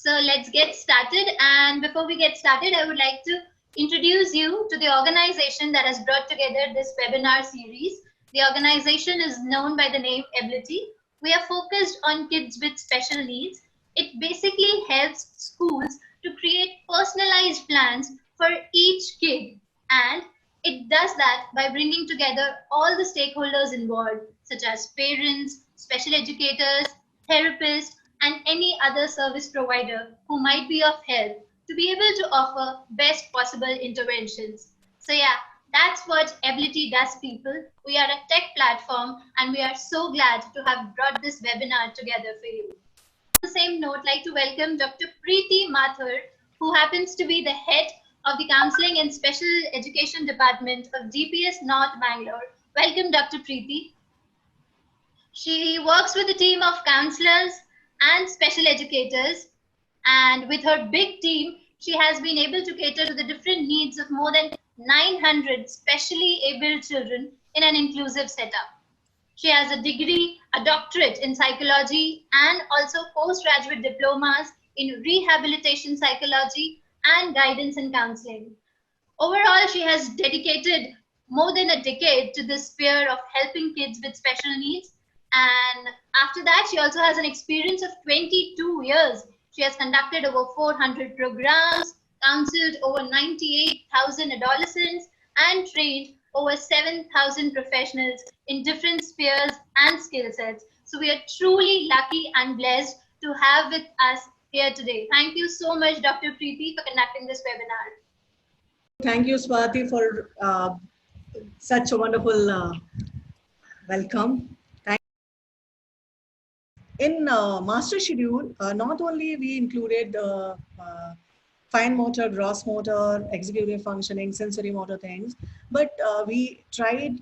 So let's get started. And before we get started, I would like to introduce you to the organization that has brought together this webinar series. The organization is known by the name Ability. We are focused on kids with special needs. It basically helps schools to create personalized plans for each kid. And it does that by bringing together all the stakeholders involved, such as parents, special educators, therapists, and any other service provider who might be of help to be able to offer best possible interventions. So yeah, that's what Ability does, people. We are a tech platform and we are so glad to have brought this webinar together for you. On the same note, I'd like to welcome Dr. Preeti Mathur, who happens to be the head of the Counseling and Special Education Department of DPS North Bangalore. Welcome, Dr. Preeti. She works with a team of counselors and special educators, and with her big team, she has been able to cater to the different needs of more than 900 specially abled children in an inclusive setup. She has a degree, a doctorate in psychology, and also postgraduate diplomas in rehabilitation psychology and guidance and counseling. Overall, she has dedicated more than a decade to this sphere of helping kids with special needs. And after that, she also has an experience of 22 years. She has conducted over 400 programs, counseled over 98,000 adolescents, and trained over 7,000 professionals in different spheres and skill sets. So we are truly lucky and blessed to have with us here today. Thank you so much, Dr. Preeti, for conducting this webinar. Thank you, Swati, for such a wonderful welcome. In master schedule, not only we included fine motor, gross motor, executive functioning, sensory motor things, but we tried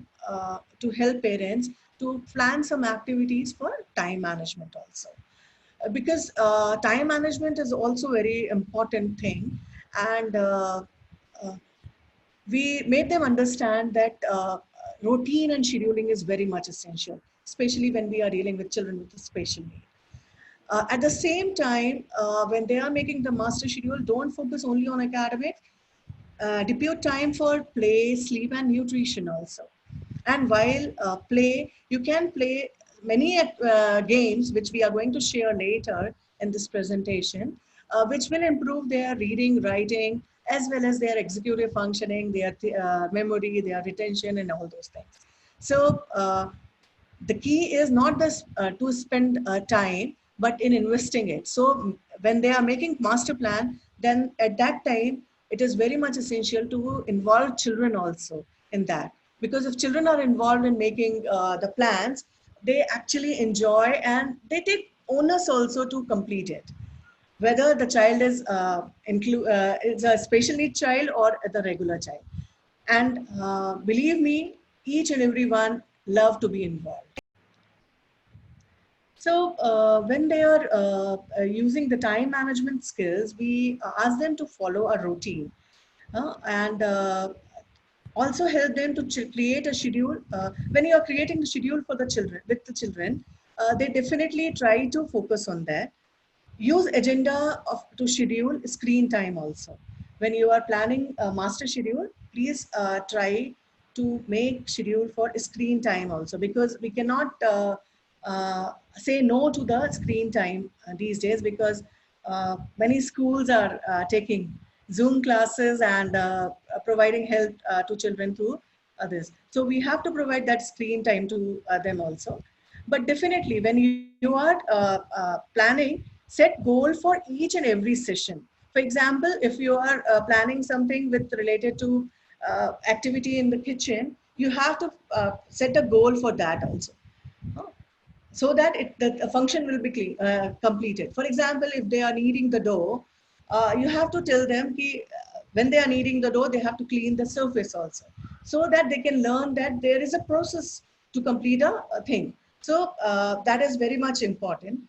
to help parents to plan some activities for time management also. Because time management is also a very important thing, and we made them understand that routine and scheduling is very much essential, especially when we are dealing with children with a special need. At the same time, when they are making the master schedule, don't focus only on academics. Depute time for play, sleep, and nutrition also. And while play, you can play many games, which we are going to share later in this presentation, which will improve their reading, writing, as well as their executive functioning, their memory, their retention, and all those things. So the key is not this, to spend time, but in investing it. So when they are making master plan, then at that time, it is very much essential to involve children also in that. Because if children are involved in making the plans, they actually enjoy and they take onus also to complete it. Whether the child is a special need child or the regular child. And believe me, each and everyone love to be involved. So when they are using the time management skills, we ask them to follow a routine and also help them to create a schedule. When you are creating the schedule for the children, with the children, they definitely try to focus on that. Use agenda to schedule screen time also. When you are planning a master schedule, please try to make schedule for screen time also, because we cannot say no to the screen time these days, because many schools are taking Zoom classes and providing help to children through this. So we have to provide that screen time to them also. But definitely when you are planning, set goal for each and every session. For example, if you are planning something with related to activity in the kitchen, you have to set a goal for that also. So that the function will be completed. For example, if they are kneading the dough, you have to tell them when they are kneading the dough, they have to clean the surface also, so that they can learn that there is a process to complete a thing. So that is very much important.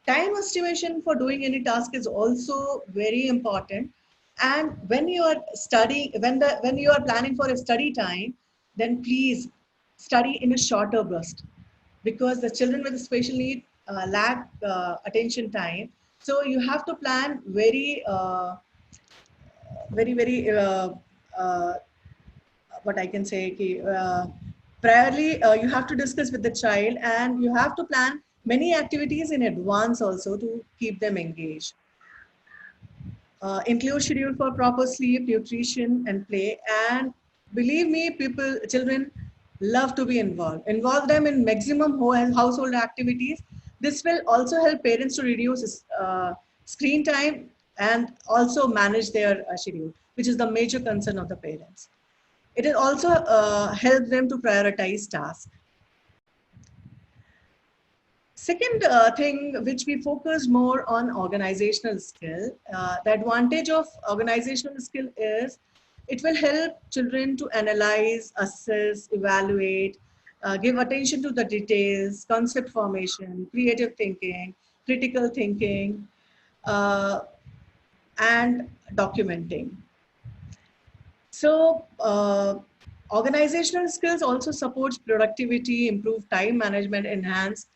Time estimation for doing any task is also very important. And when you are studying, when you are planning for a study time, then please study in a shorter burst, because the children with a special need lack attention time. So you have to plan very, what I can say, priorly you have to discuss with the child, and you have to plan many activities in advance also to keep them engaged. Include schedule for proper sleep, nutrition, and play. And believe me, children love to be involved. Involve them in maximum household activities. This will also help parents to reduce screen time and also manage their schedule, which is the major concern of the parents. It will also help them to prioritize tasks. Second thing, which we focus more on organizational skill, the advantage of organizational skill is it will help children to analyze, assess, evaluate, give attention to the details, concept formation, creative thinking, critical thinking, uh, and documenting. So, organizational skills also supports productivity, improve time management, enhance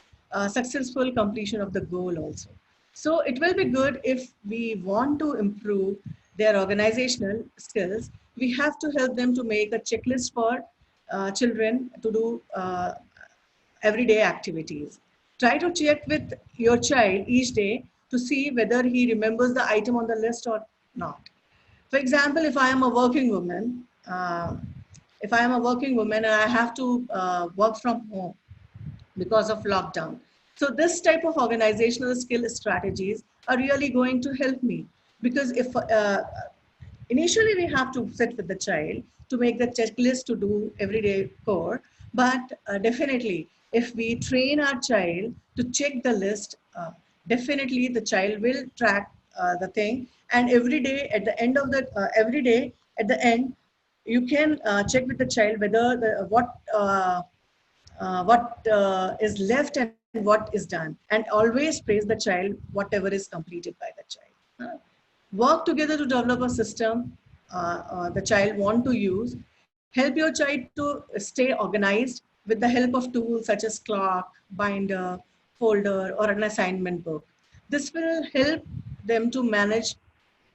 successful completion of the goal also. So it will be good if we want to improve their organizational skills, we have to help them to make a checklist for children to do everyday activities. Try to check with your child each day to see whether he remembers the item on the list or not. For example, if I am a working woman and I have to work from home because of lockdown. So this type of organizational skill strategies are really going to help me, because if initially we have to sit with the child to make the checklist to do everyday core, but definitely if we train our child to check the list, definitely the child will track the thing, and every day at the end of the every day at the end you can check with the child whether what is left and what is done, and always praise the child whatever is completed by the child. Work together to develop a system the child want to use. Help your child to stay organized with the help of tools such as clock, binder, folder, or an assignment book. This will help them to manage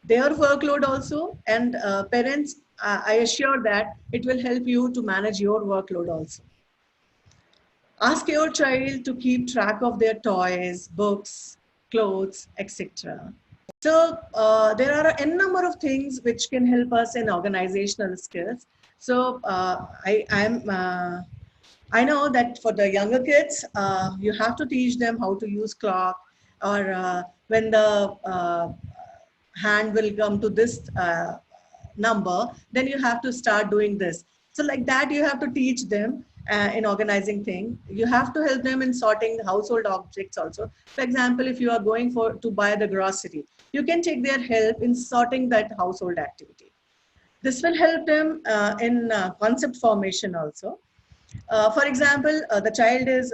their workload also, and parents, I assure that it will help you to manage your workload also. Ask your child to keep track of their toys, books, clothes, etc. So there are a number of things which can help us in organizational skills. So I know that for the younger kids, you have to teach them how to use clock, or when the hand will come to this number, then you have to start doing this. So like that, you have to teach them in organizing things. You have to help them in sorting household objects also. For example, if you are going to buy the grocery, you can take their help in sorting that household activity. This will help them in concept formation also. For example, the child is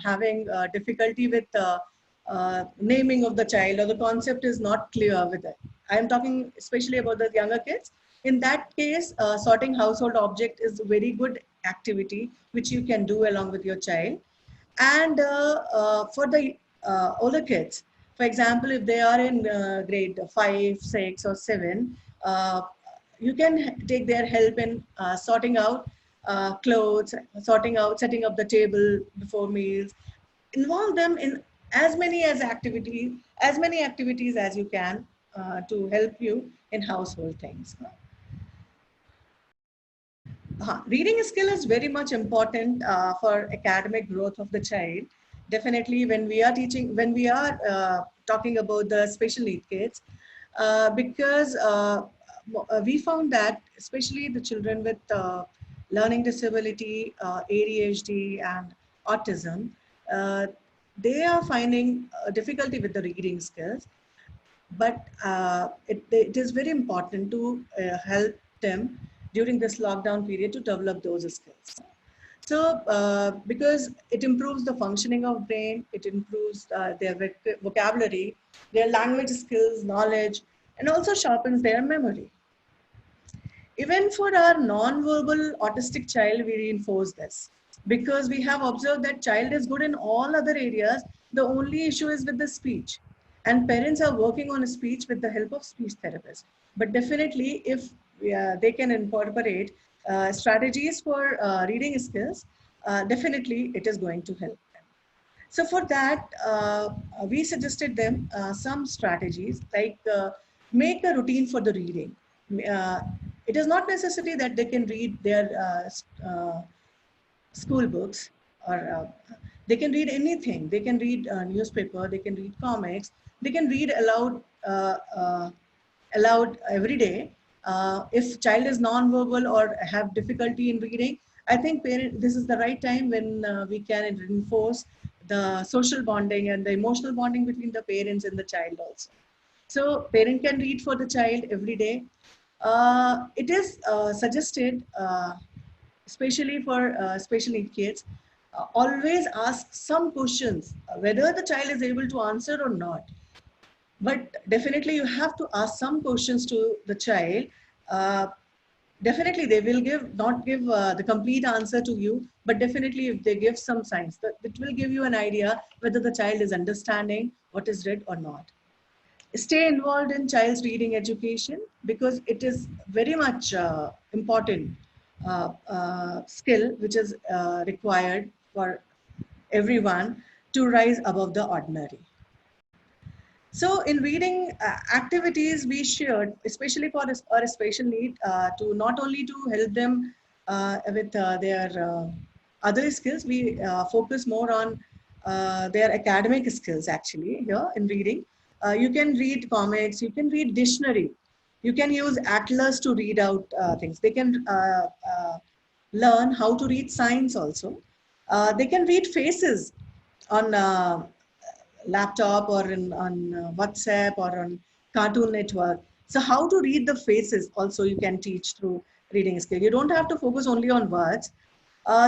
having difficulty with naming of the child, or the concept is not clear with it. I am talking especially about the younger kids. In that case, sorting household object is a very good activity which you can do along with your child. And for the older kids, for example, if they are in grade 5, 6, or 7, you can take their help in sorting out clothes, sorting out, setting up the table before meals. Involve them in as many activities as you can to help you in household things. Reading skill is very much important for academic growth of the child. Definitely, when we are talking about the special need kids, because we found that especially the children with learning disability, ADHD, and autism, they are finding difficulty with the reading skills. But it is very important to help them during this lockdown period to develop those skills. So because it improves the functioning of brain, it improves their vocabulary, their language skills, knowledge, and also sharpens their memory. Even for our non-verbal autistic child, we reinforce this, because we have observed that child is good in all other areas. The only issue is with the speech. and parents are working on speech with the help of speech therapists. But definitely, if they can incorporate strategies for reading skills, definitely it is going to help them. So for that, we suggested them some strategies like make a routine for the reading. Uh, it is not necessary that they can read their school books, or they can read anything. They can read newspaper, they can read comics, they can read aloud every day. If child is non-verbal or have difficulty in reading, I think this is the right time when we can reinforce the social bonding and the emotional bonding between the parents and the child also. So parent can read for the child every day. It is suggested, especially for special need kids, always ask some questions, whether the child is able to answer or not. But definitely you have to ask some questions to the child. Uh, Definitely they will not give the complete answer to you, but definitely if they give some signs, that it will give you an idea whether the child is understanding what is read or not. Stay involved in child's reading education, because it is very much important skill which is required for everyone to rise above the ordinary. So in reading activities, we shared, especially for a special need, to not only to help them with their other skills, we focus more on their academic skills actually here in reading. You can read comics, you can read dictionary, you can use atlas to read out things. They can learn how to read signs also. They can read faces on laptop or on WhatsApp or on Cartoon Network. So how to read the faces also you can teach through reading skill. You don't have to focus only on words.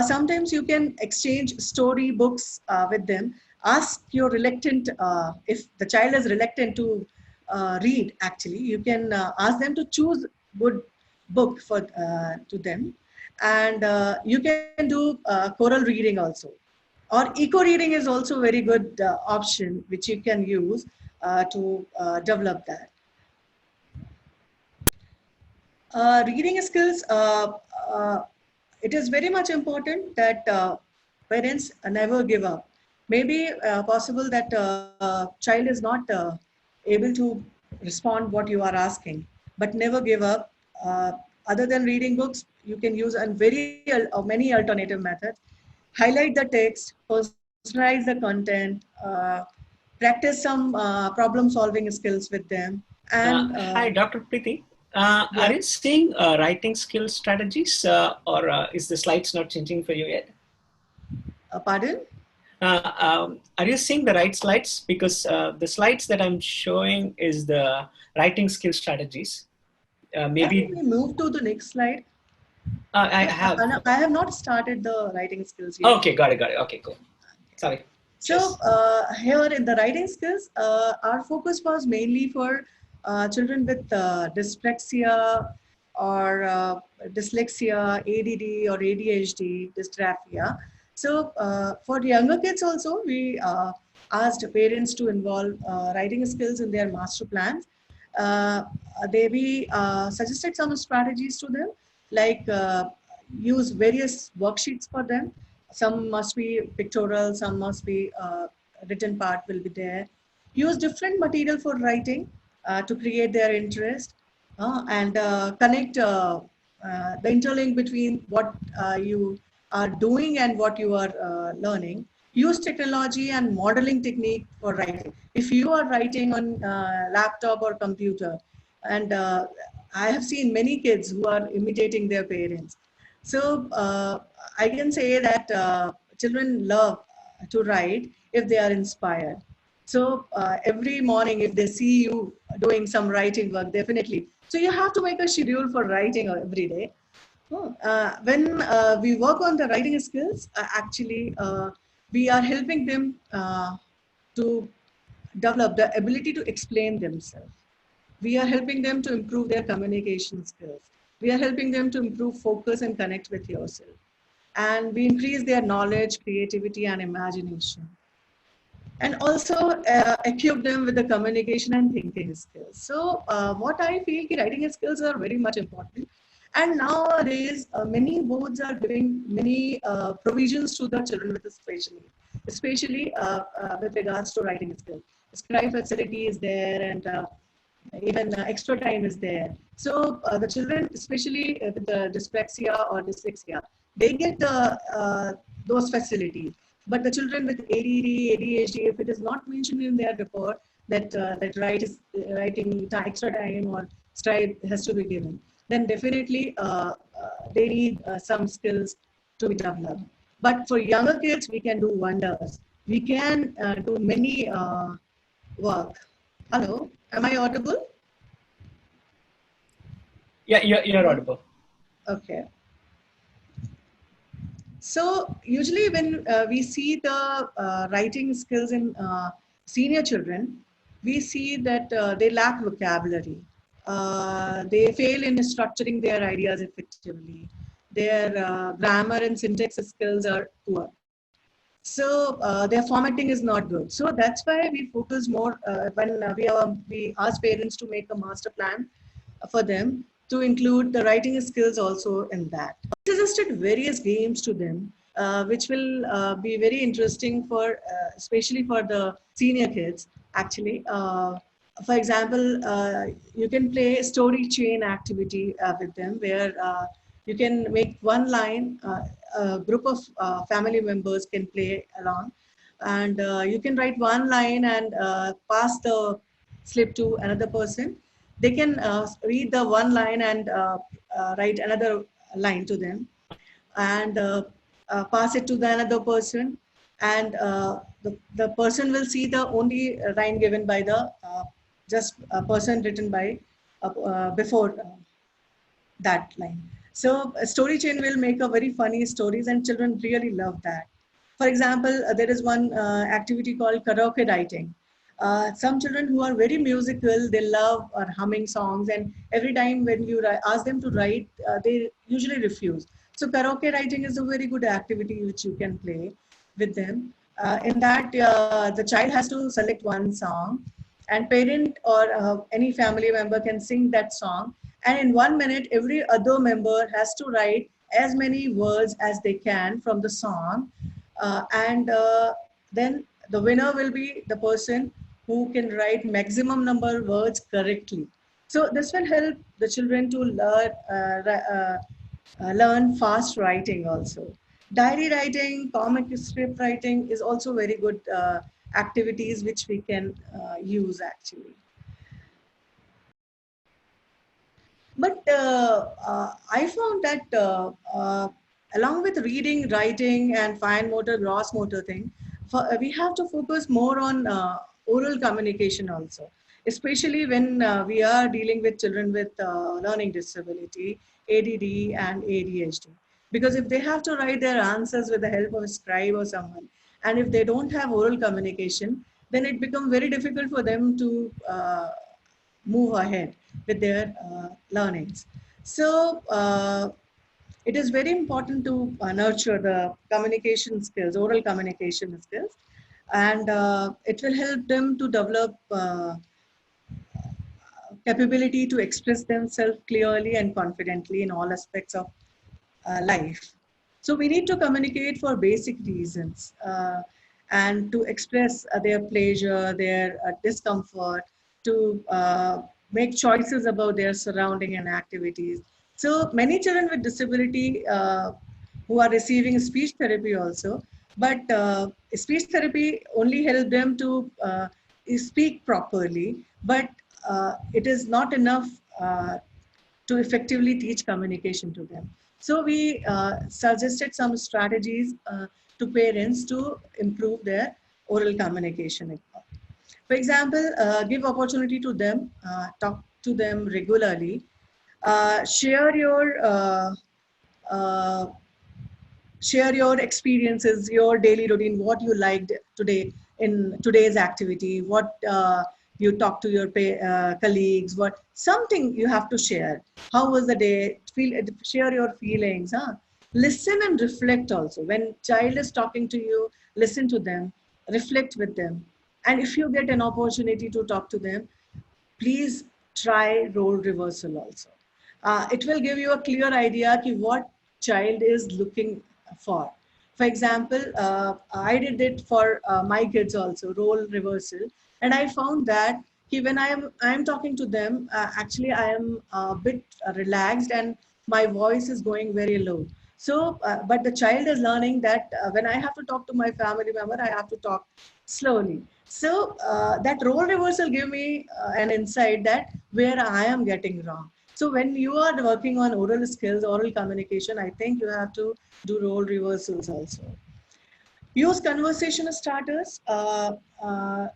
Sometimes you can exchange story books with them. Ask your reluctant, if the child is reluctant to read, actually, you can ask them to choose good book for to them. And you can do choral reading also, or eco reading is also a very good option which you can use to develop that. Reading skills, it is very much important that parents never give up. Maybe possible that child is not able to respond what you are asking, but never give up. Other than reading books, you can use many alternative methods. Highlight the text, personalize the content, practice some problem solving skills with them, and Hi, Dr. Preeti. Are yeah. you seeing writing skill strategies, or is the slides not changing for you yet? Pardon? Are you seeing the right slides? Because the slides that I'm showing is the writing skill strategies. Can Maybe we move to the next slide? I Yeah, have. I have not started the writing skills yet. Okay, got it, got it. Okay, cool. Sorry. So here in the writing skills, our focus was mainly for children with dyslexia or dyslexia, ADD or ADHD, dysgraphia. So for younger kids also, we asked parents to involve writing skills in their master plans. Uh, we suggested some strategies to them, like use various worksheets for them. Some must be pictorial, some must be written part will be there. Use different material for writing to create their interest, and connect the interlink between what you are doing and what you are learning. Use technology and modeling technique for writing. If you are writing on laptop or computer, and I have seen many kids who are imitating their parents. So I can say that children love to write if they are inspired. So every morning, if they see you doing some writing work, definitely. So you have to make a schedule for writing every day. When we work on the writing skills, actually, we are helping them to develop the ability to explain themselves. We are helping them to improve their communication skills. We are helping them to improve focus and connect with yourself. And we increase their knowledge, creativity, and imagination. and also equip them with the communication and thinking skills. So what I feel ki writing skills are very much important. And nowadays, many boards are giving many provisions to the children with special needs, especially with regards to writing skills. Scribe facility is there, and even extra time is there. So the children, especially with the dyslexia or dyslexia, they get those facilities. But the children with ADD, ADHD, if it is not mentioned in their report that writing extra time or scribe has to be given, then definitely they need some skills to be developed. But for younger kids, we can do wonders. We can do many work. Hello, am I audible? Yeah, you're audible. Okay. So usually when we see the writing skills in senior children, we see that they lack vocabulary. They fail in structuring their ideas effectively. Their grammar and syntax skills are poor. So their formatting is not good. So that's why we focus more when we ask parents to make a master plan for them to include the writing skills also in that. We suggested various games to them, which will be very interesting for, especially for the senior kids. Actually, for example, you can play story chain activity with them, where you can make one line. A group of family members can play along, and you can write one line and pass the slip to another person. They can read the one line and write another line to them, and pass it to the another person, and the person will see the only line given by the just a person written by before that line. So a story chain will make a very funny stories, and children really love that. For example, there is one activity called karaoke writing. Some children who are very musical, they love humming songs, and every time when you ask them to write, they usually refuse. So karaoke writing is a very good activity which you can play with them. In that, the child has to select one song, and parent or any family member can sing that song. And in 1 minute, every other member has to write as many words as they can from the song. And then the winner will be the person who can write maximum number of words correctly. So this will help the children to learn fast writing also. Diary writing, comic strip writing is also very good activities which we can use actually. But I found that along with reading, writing, and fine motor, gross motor thing, we have to focus more on oral communication also, especially when we are dealing with children with learning disability, ADD, and ADHD. Because if they have to write their answers with the help of a scribe or someone, and if they don't have oral communication, then it becomes very difficult for them to move ahead with their learnings. So it is very important to nurture the communication skills, oral communication skills, and it will help them to develop capability to express themselves clearly and confidently in all aspects of life. So we need to communicate for basic reasons and to express their pleasure, their discomfort, to make choices about their surrounding and activities. So many children with disability who are receiving speech therapy also, but speech therapy only help them to speak properly, but it is not enough to effectively teach communication to them. So we suggested some strategies to parents to improve their oral communication. For example, give opportunity to them, talk to them regularly, share your experiences, your daily routine, what you liked today in today's activity, what you talk to your colleagues, what something you have to share. How was the day? Share your feelings. Listen and reflect also. When child is talking to you, listen to them, reflect with them. And if you get an opportunity to talk to them, please try role reversal also. It will give you a clear idea ki what child is looking for. For example, I did it for my kids also, role reversal, and I found that when I am talking to them, actually I am a bit relaxed and my voice is going very low. So, but the child is learning that when I have to talk to my family member, I have to talk slowly. So that role reversal give me an insight that where I am getting wrong. So when you are working on oral skills, oral communication, I think you have to do role reversals also. Use conversation starters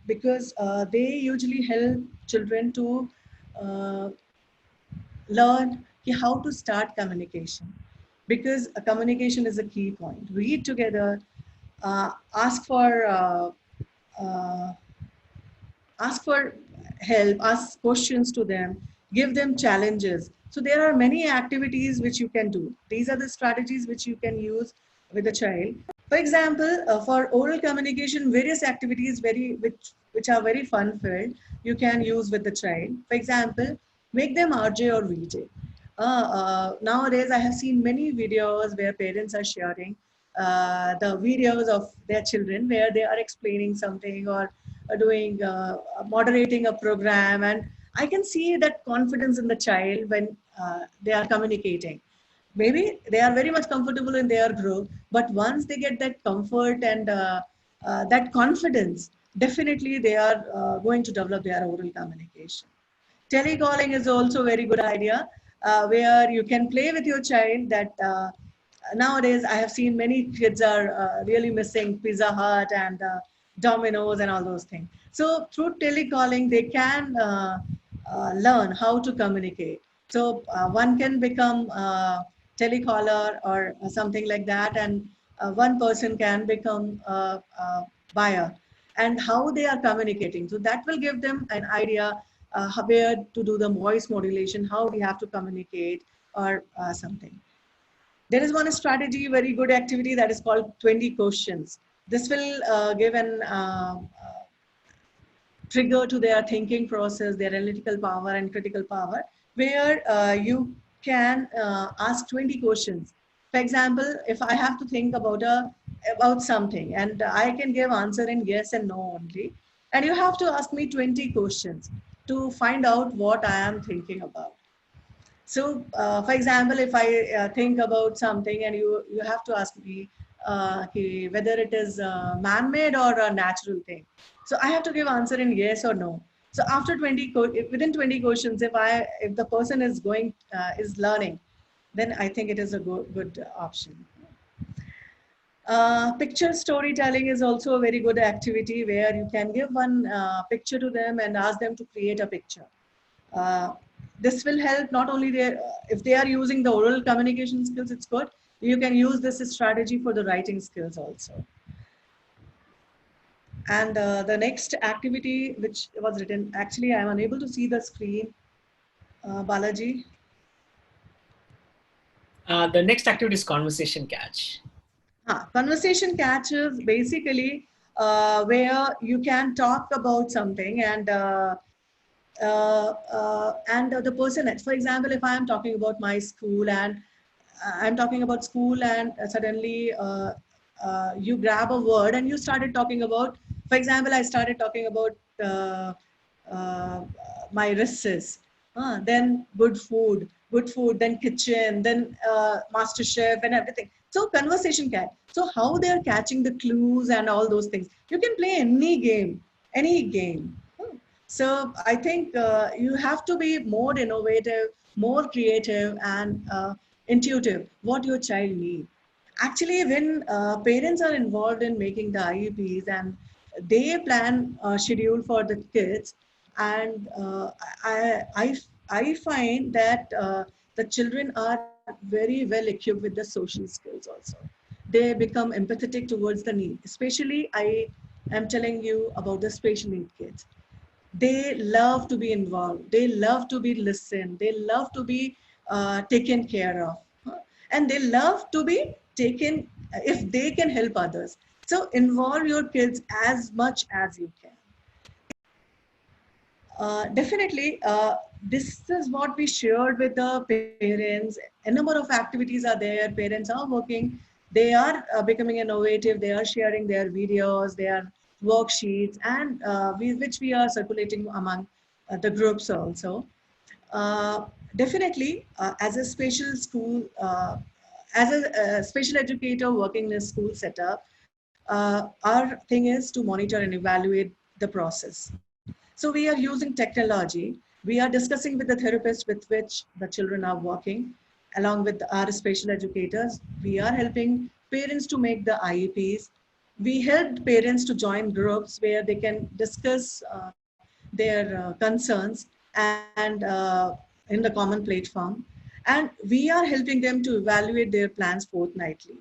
because they usually help children to uh, learn how to start communication, because communication is a key point. Read together, ask for uh, ask for help, ask questions to them, give them challenges. So there are many activities which you can do. These are the strategies which you can use with a child. For example, for oral communication, various activities which are very fun filled, you can use with the child. For example, make them RJ or VJ. Nowadays, I have seen many videos where parents are sharing the videos of their children where they are explaining something or doing moderating a program, and I can see that confidence in the child when they are communicating. Maybe they are very much comfortable in their group, but once they get that comfort and that confidence, definitely they are going to develop their oral communication. Telecalling is also a very good idea, where you can play with your child. That nowadays I have seen many kids are really missing Pizza Hut and Domino's and all those things. So through telecalling, they can learn how to communicate. So one can become telecaller or something like that, and one person can become a buyer, and how they are communicating. So that will give them an idea where to do the voice modulation, how we have to communicate or something. There is one strategy, very good activity, that is called 20 questions. This will give an trigger to their thinking process, their analytical power and critical power, where you can ask 20 questions. For example, if I have to think about something and I can give answer in yes and no only, and you have to ask me 20 questions to find out what I am thinking about. So, for example, if I think about something and you have to ask me whether it is man-made or a natural thing. So I have to give answer in yes or no. So after 20, within 20 questions, if the person is is learning, then I think it is a good option. Picture storytelling is also a very good activity where you can give one picture to them and ask them to create a picture. Uh, this will help not only if they are using the oral communication skills, it's good. You can use this strategy for the writing skills also. And the next activity which was written, actually I'm unable to see the screen, Balaji. The next activity is conversation catch. Conversation catch is basically where you can talk about something and the person, for example, if I am talking about my school and I'm talking about school and suddenly you grab a word and you started talking about, for example, I started talking about uh, my recess, then good food, then kitchen, then master chef and everything. So conversation catch. So how they are catching the clues and all those things. You can play any game, any game. So I think you have to be more innovative, more creative, and intuitive what your child needs. Actually, when parents are involved in making the IEPs and they plan a schedule for the kids, and I find that the children are very well equipped with the social skills also. They become empathetic towards the need. Especially, I am telling you about the special need kids. They love to be involved, they love to be listened, they love to be taken care of, and they love to be taken if they can help others. So involve your kids as much as you can. Definitely, this is what we shared with the parents. A number of activities are there. Parents are working. They are becoming innovative. They are sharing their videos, their worksheets, and which we are circulating among the groups also. Uh, Definitely, as a special school, as a special educator working in a school setup, our thing is to monitor and evaluate the process. So we are using technology. We are discussing with the therapist with which the children are working, along with our special educators. We are helping parents to make the IEPs. We help parents to join groups where they can discuss their concerns and in the common platform. And we are helping them to evaluate their plans fortnightly.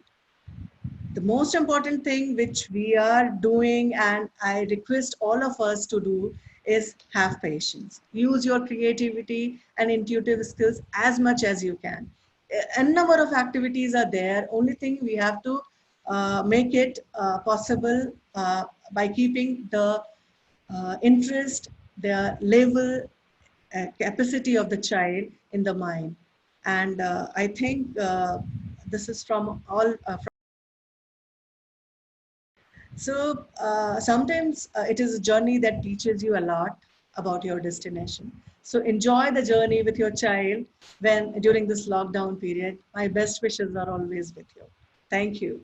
The most important thing which we are doing, and I request all of us to do, is have patience. Use your creativity and intuitive skills as much as you can. A number of activities are there. Only thing we have to make it possible by keeping the interest, the level, capacity of the child in the mind. And I think this is from all. So sometimes it is a journey that teaches you a lot about your destination. So enjoy the journey with your child when during this lockdown period. My best wishes are always with you. Thank you.